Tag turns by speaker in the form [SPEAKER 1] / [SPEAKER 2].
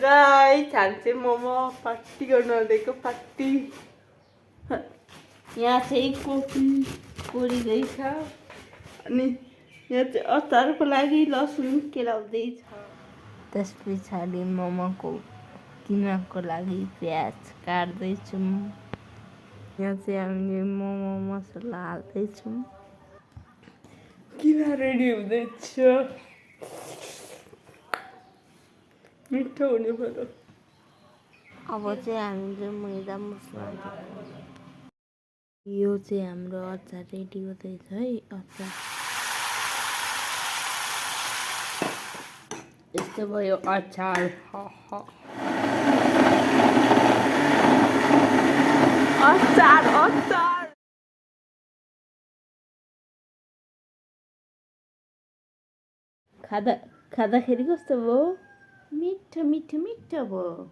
[SPEAKER 1] guys हामी चाहिँ momo party गर्नु आँटेको पार्टी यहाँ चाहिँ कोपी पोलिँदैछ अनि यहाँ चाहिँ अचारको लागि लसुन केलाउँदैछ त्यस पछाडि मोमोको किमाको लागि प्याज काट्दैछौँ यहाँ चाहिँ हामीले मोमो मसला हाल्दैछौँ किमा रेडी हुँदैछ मिठो हुने पर्यो अब चाहिँ हामीले मैदा मसला यो चाहिँ हाम्रो अचार रेडी हुँदैछ है अचार यस्तो भयो अचार अचार अचार खाँदाखेरि कस्तो भयो मिठो मिठो मिठो भयो